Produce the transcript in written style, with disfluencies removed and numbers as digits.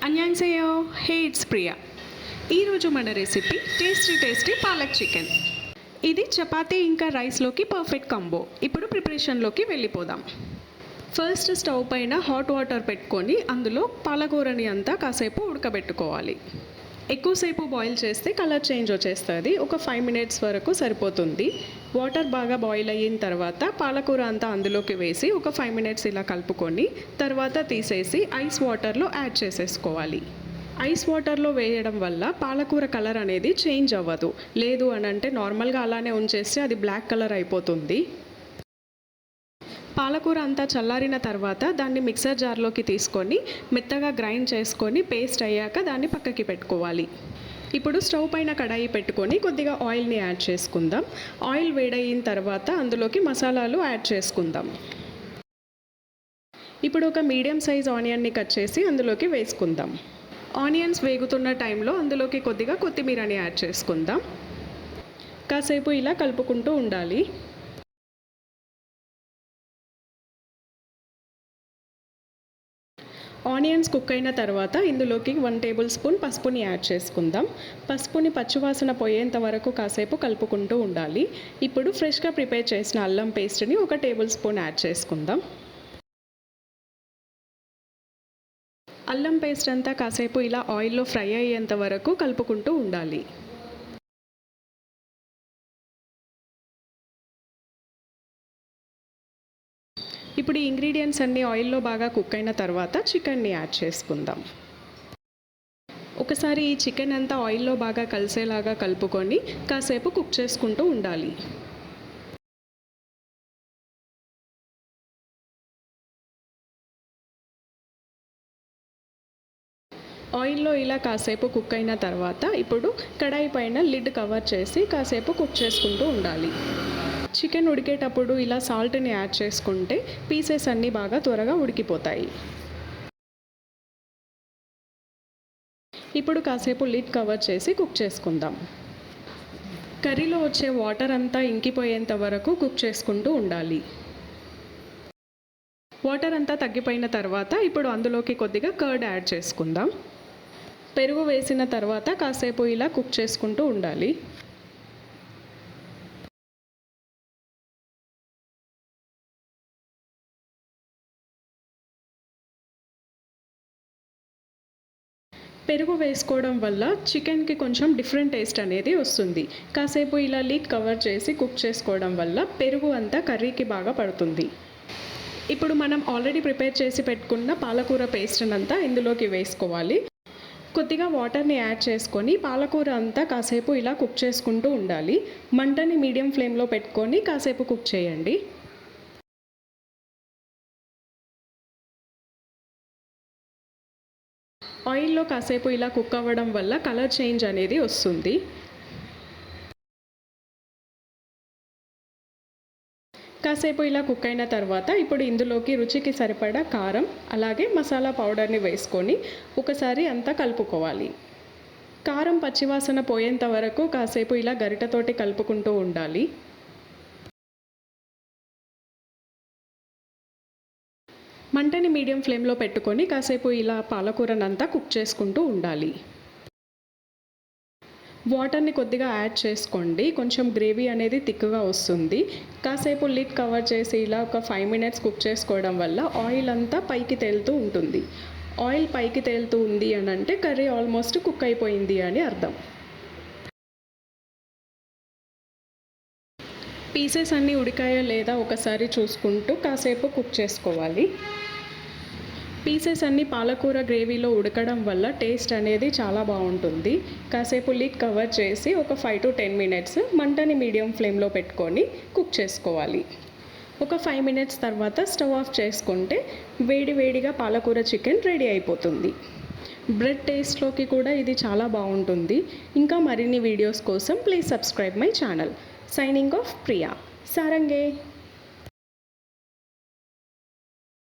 అన్యాన్సేయో hey it's Priya. ఈరోజు మన recipe tasty palak chicken. ఇది చపాతీ ఇంకా రైస్లోకి పర్ఫెక్ట్ కాంబో. ఇప్పుడు ప్రిపరేషన్లోకి వెళ్ళిపోదాం. ఫస్ట్ స్టవ్ పైన హాట్ వాటర్ పెట్టుకొని అందులో పాలకూరని అంతా కాసేపు ఉడకబెట్టుకోవాలి. ఎక్కువసేపు బాయిల్ చేస్తే కలర్ చేంజ్ వచ్చేస్తుంది. ఒక 5 minutes వరకు సరిపోతుంది. వాటర్ బాగా బాయిల్ అయిన తర్వాత పాలకూర అంతా అందులోకి వేసి ఒక 5 minutes ఇలా కలుపుకొని తర్వాత తీసేసి ఐస్ వాటర్లో యాడ్ చేసేసుకోవాలి. ఐస్ వాటర్లో వేయడం వల్ల పాలకూర కలర్ అనేది చేంజ్ అవ్వదు. లేదు అని అంటే నార్మల్గా అలానే ఉంచేస్తే అది బ్లాక్ కలర్ అయిపోతుంది. పాలకూర అంతా చల్లారిన తర్వాత దాన్ని మిక్సర్ జార్లోకి తీసుకొని మెత్తగా గ్రైండ్ చేసుకొని పేస్ట్ అయ్యాక దాన్ని పక్కకి పెట్టుకోవాలి. ఇప్పుడు స్టవ్ పైన కడాయి పెట్టుకొని కొద్దిగా ఆయిల్ని యాడ్ చేసుకుందాం. ఆయిల్ వేడయిన తర్వాత అందులోకి మసాలాలు యాడ్ చేసుకుందాం. ఇప్పుడు ఒక మీడియం సైజ్ ఆనియన్ని కట్ చేసి అందులోకి వేసుకుందాం. ఆనియన్స్ వేగుతున్న టైంలో అందులోకి కొద్దిగా కొత్తిమీరని యాడ్ చేసుకుందాం. కాసేపు ఇలా కలుపుకుంటూ ఉండాలి. ఆనియన్స్ కుక్ అయిన తర్వాత ఇందులోకి 1 tablespoon పసుపుని యాడ్ చేసుకుందాం. పసుపుని పచ్చివాసన పోయేంత వరకు కాసేపు కలుపుకుంటూ ఉండాలి. ఇప్పుడు ఫ్రెష్గా ప్రిపేర్ చేసిన అల్లం పేస్ట్ని 1 tablespoon యాడ్ చేసుకుందాం. అల్లం పేస్ట్ అంతా కాసేపు ఇలా ఆయిల్లో ఫ్రై అయ్యేంత వరకు కలుపుకుంటూ ఉండాలి. ఇప్పుడు ఈ ఇంగ్రీడియంట్స్ అన్నీ ఆయిల్లో బాగా కుక్ అయిన తర్వాత చికెన్ని యాడ్ చేసుకుందాం. ఒకసారి ఈ చికెన్ అంతా ఆయిల్లో బాగా కలిసేలాగా కలుపుకొని కాసేపు కుక్ చేసుకుంటూ ఉండాలి. ఆయిల్లో ఇలా కాసేపు కుక్ అయిన తర్వాత ఇప్పుడు కడాయి పైన లిడ్ కవర్ చేసి కాసేపు కుక్ చేసుకుంటూ ఉండాలి. చికెన్ ఉడికేటప్పుడు ఇలా సాల్ట్ని యాడ్ చేసుకుంటే పీసెస్ అన్నీ బాగా త్వరగా ఉడికిపోతాయి. ఇప్పుడు కాసేపు లిడ్ కవర్ చేసి కుక్ చేసుకుందాం. కర్రీలో వచ్చే వాటర్ అంతా ఇంకిపోయేంత వరకు కుక్ చేసుకుంటూ ఉండాలి. వాటర్ అంతా తగ్గిపోయిన తర్వాత ఇప్పుడు అందులోకి కొద్దిగా కర్డ్ యాడ్ చేసుకుందాం. పెరుగు వేసిన తర్వాత కాసేపు ఇలా కుక్ చేసుకుంటూ ఉండాలి. పెరుగు వేసుకోవడం వల్ల చికెన్కి కొంచెం డిఫరెంట్ టేస్ట్ అనేది వస్తుంది. కాసేపు ఇలా లిడ్ కవర్ చేసి కుక్ చేసుకోవడం వల్ల పెరుగు అంతా కర్రీకి బాగా పడుతుంది. ఇప్పుడు మనం ఆల్రెడీ ప్రిపేర్ చేసి పెట్టుకున్న పాలకూర పేస్ట్ని అంతా ఇందులోకి వేసుకోవాలి. కొద్దిగా వాటర్ని యాడ్ చేసుకొని పాలకూర అంతా కాసేపు ఇలా కుక్ చేసుకుంటూ ఉండాలి. మంటని మీడియం ఫ్లేమ్లో పెట్టుకొని కాసేపు కుక్ చేయండి. ఆయిల్లో కాసేపు ఇలా కుక్ అవ్వడం వల్ల కలర్ చేంజ్ అనేది వస్తుంది. కాసేపు ఇలా కుక్ అయిన తర్వాత ఇప్పుడు ఇందులోకి రుచికి సరిపడా కారం అలాగే మసాలా పౌడర్ని వేసుకొని ఒకసారి అంతా కలుపుకోవాలి. కారం పచ్చివాసన పోయేంత వరకు కాసేపు ఇలా గరిటతోటి కలుపుకుంటూ ఉండాలి. మంటని మీడియం ఫ్లేమ్లో పెట్టుకొని కాసేపు ఇలా పాలకూరనంతా కుక్ చేసుకుంటూ ఉండాలి. వాటర్ని కొద్దిగా యాడ్ చేసుకోండి. కొంచెం గ్రేవీ అనేది థిక్గా వస్తుంది. కాసేపు లిడ్ కవర్ చేసి ఇలా ఒక 5 minutes కుక్ చేసుకోవడం వల్ల ఆయిల్ అంతా పైకి తేలుతూ ఉంటుంది. ఆయిల్ పైకి తేలుతూ ఉంది అని అంటే కర్రీ ఆల్మోస్ట్ కుక్ అయిపోయింది అని అర్థం. పీసెస్ అన్నీ ఉడికాయా లేదా ఒకసారి చూసుకుంటూ కాసేపు కుక్ చేసుకోవాలి. పీసెస్ అన్నీ పాలకూర గ్రేవీలో ఉడకడం వల్ల టేస్ట్ అనేది చాలా బాగుంటుంది. కాసేపు లిడ్ కవర్ చేసి ఒక 5 to 10 minutes మంటని మీడియం ఫ్లేమ్లో పెట్టుకొని కుక్ చేసుకోవాలి. ఒక 5 minutes తర్వాత స్టవ్ ఆఫ్ చేసుకుంటే వేడివేడిగా పాలకూర చికెన్ రెడీ అయిపోతుంది. బ్రెడ్ టేస్ట్లోకి కూడా ఇది చాలా బాగుంటుంది. ఇంకా మరిన్ని వీడియోస్ కోసం please subscribe my channel. Signing off Priya. సారంగే.